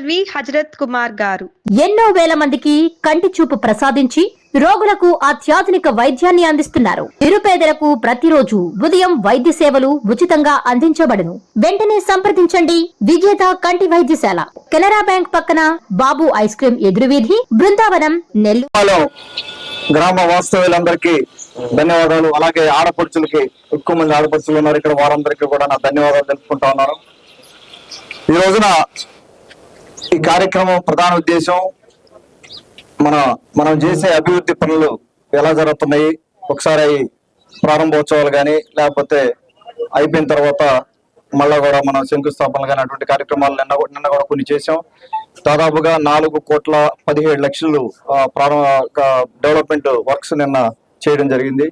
LV Hazrat Kumar గారు ఎన్నో వేల మందికి కంటి చూపు ప్రసాదించి రోగులకు అత్యాధునిక వైద్యాన్ని అందిస్తున్నారు. నిరుపేదలకు ప్రతిరోజు ఉదయం వైద్య సేవలు ఉచితంగా అందించబడును. వెంటనే సంప్రదించండి. విజేత కంటి వైద్యశాల, కెనరా బ్యాంక్ పక్కన, బాబు ఐస్ క్రీమ్ ఎదురువీధి, బృందావనం, నెల్లూరు. గ్రామ వాస్తవ్యులందరికీ ధన్యవాదాలు. అలాగే ఆడపడుచులకి, ఎక్కువ మంది ఆడపడుచులు ఉన్నారు ఇక్కడ, వారందరికీ కూడా నా ధన్యవాదాలు తెలుపుకుంటా ఉన్నాను. ఈ రోజున ఈ కార్యక్రమం ప్రధాన ఉద్దేశం మనం చేసే అభివృద్ధి పనులు ఎలా జరుగుతున్నాయి, ఒకసారి ప్రారంభోత్సవాలు కానీ లేకపోతే అయిపోయిన తర్వాత మళ్ళా కూడా మనం శంకుస్థాపనలు కానీ అటువంటి కార్యక్రమాలు నిన్న కూడా కొన్ని చేసాం. దాదాపుగా 4,17,00,000 డెవలప్మెంట్ వర్క్స్ నిన్న చేయడం జరిగింది.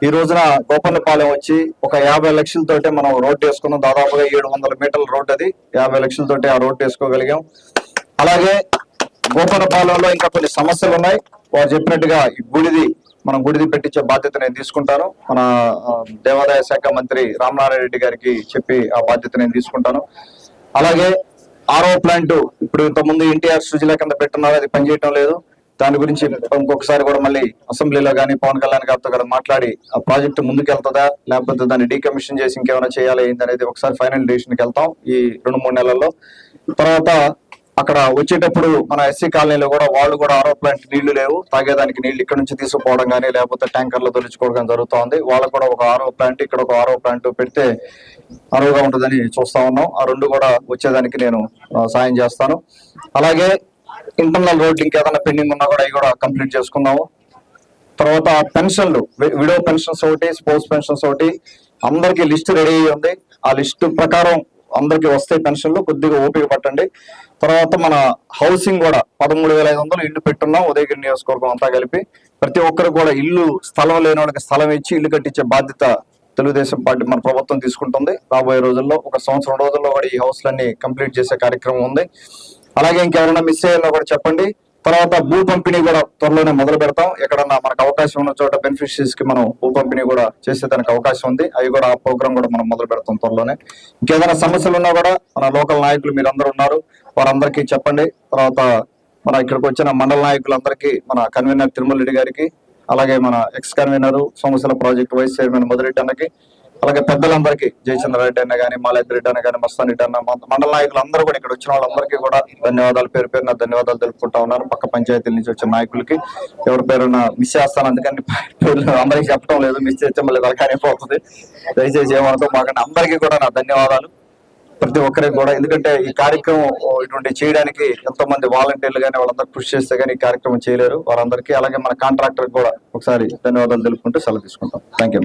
ఈ రోజున గోపన్నపాలెం వచ్చి ఒక 50 లక్షలతోటే మనం రోడ్డు వేసుకున్నాం. దాదాపుగా 700 మీటర్ల రోడ్డు, అది 50 లక్షలతోటి ఆ రోడ్డు వేసుకోగలిగాం. అలాగే గోపన్నపాలెంలో ఇంకా కొన్ని సమస్యలు ఉన్నాయి. వారు చెప్పినట్టుగా ఈ గుడిది పెట్టించే బాధ్యత నేను తీసుకుంటాను. మన దేవాదాయ శాఖ మంత్రి రామనారాయణ రెడ్డి గారికి చెప్పి ఆ బాధ్యత నేను తీసుకుంటాను. అలాగే ఆరో ప్లాంట్ ఇప్పుడు ఇంతకుముందు ఎన్టీఆర్ సుజల కింద పెట్టున్నారు, అది పనిచేయటం లేదు. దాని గురించి ఇంకొకసారి కూడా మళ్ళీ అసెంబ్లీలో కానీ పవన్ కళ్యాణ్ గారితో కూడా మాట్లాడి ఆ ప్రాజెక్టు ముందుకు వెళ్తుందా లేకపోతే దాన్ని డీకమిషన్ చేసి ఇంకేమైనా చేయాలి ఏంటనేది ఒకసారి ఫైనల్ డెసిషన్కి వెళ్తాం ఈ 2-3 నెలల్లో. తర్వాత అక్కడ వచ్చేటప్పుడు మన ఎస్సీ కాలనీలో కూడా వాళ్ళు కూడా ఆరో ప్లాంట్ నీళ్లు లేవు, తాగేదానికి నీళ్లు ఇక్కడ నుంచి తీసుకుపోవడం కానీ లేకపోతే ట్యాంకర్లో తొలుచుకోవడం జరుగుతుంది. వాళ్ళకు కూడా ఒక ఆరో ప్లాంట్, ఇక్కడ ఒక ఆరో ప్లాంట్ పెడితే అరువుగా ఉంటుందని చూస్తా ఉన్నాం. ఆ 2 కూడా వచ్చేదానికి నేను సాయం చేస్తాను. అలాగే ఇంటర్నల్ రోడ్ ఇంకేదైనా పెండింగ్ ఉన్నా కూడా అవి కూడా కంప్లీట్ చేసుకున్నాము. తర్వాత పెన్షన్లు, విడో పెన్షన్స్ ఒకటి, స్పోర్ట్స్ పెన్షన్స్ ఒకటి, అందరికి లిస్ట్ రెడీ అయ్యి ఉంది. ఆ లిస్టు ప్రకారం అందరికి వస్తాయి పెన్షన్లు, కొద్దిగా ఓపిక పట్టండి. తర్వాత మన హౌసింగ్ కూడా 13,500 ఇల్లు పెట్టున్నాం ఉదయగిరి నియోజకవర్గం అంతా కలిపి. ప్రతి ఒక్కరు కూడా స్థలం లేని వాళ్ళకి స్థలం ఇచ్చి ఇల్లు కట్టించే బాధ్యత తెలుగుదేశం పార్టీ మన ప్రభుత్వం తీసుకుంటుంది. రాబోయే రోజుల్లో 1 సంవత్సరం రోజుల్లో కూడా ఈ హౌస్లన్నీ కంప్లీట్ చేసే కార్యక్రమం ఉంది. అలాగే ఇంకెవరైనా మిస్ అయ్యారో కూడా చెప్పండి. తర్వాత భూ పంపిణీ కూడా త్వరలోనే మొదలు పెడతాం. ఎక్కడన్నా మనకు అవకాశం ఉన్న చోట బెనిఫిషరీస్ కి మనం భూ పంపిణీ కూడా చేసేదానికి అవకాశం ఉంది. అవి కూడా ఆ ప్రోగ్రామ్ కూడా మనం మొదలు పెడతాం త్వరలోనే. ఇంకేదైనా సమస్యలు ఉన్నా కూడా మన లోకల్ నాయకులు మీరందరూ ఉన్నారు, వారందరికీ చెప్పండి. తర్వాత మన ఇక్కడికి వచ్చిన మండల నాయకులందరికీ, మన కన్వీనర్ తిరుమల రెడ్డి గారికి, అలాగే మన ex convener Somasila project vice chairman Madhureddy అన్నకి, అలాగే పెద్దలందరికీ జయచంద్ర రెడ్డి అన్న కానీ, మాలతి రెడ్డి అన్న కానీ, మస్తాన్ రెడ్డి అన్న, మండల నాయకులు అందరూ కూడా ఇక్కడ వచ్చిన వాళ్ళందరికీ కూడా ధన్యవాదాలు, పేరు పేరున ధన్యవాదాలు తెలుపుకుంటా ఉన్నారు. పక్క పంచాయతీల నుంచి వచ్చిన నాయకులకి ఎవరి పేరున మిస్ చేస్తాను, అందుకని అందరికీ చెప్పడం లేదు, మిస్ చేస్తే మళ్ళీ కానీ పోతుంది. దయచేసి ఏమనుకో మాకంటే అందరికీ కూడా నా ధన్యవాదాలు, ప్రతి ఒక్కరికి కూడా. ఎందుకంటే ఈ కార్యక్రమం ఇటువంటి చేయడానికి ఎంతో మంది వాలంటీర్లు కానీ వాళ్ళందరూ కృషి చేస్తే కానీ ఈ కార్యక్రమం చేయలేరు. వారందరికీ అలాగే మన కాంట్రాక్టర్ కూడా ఒకసారి ధన్యవాదాలు తెలుపుకుంటూ సెలవు తీసుకుంటాం. Thank you.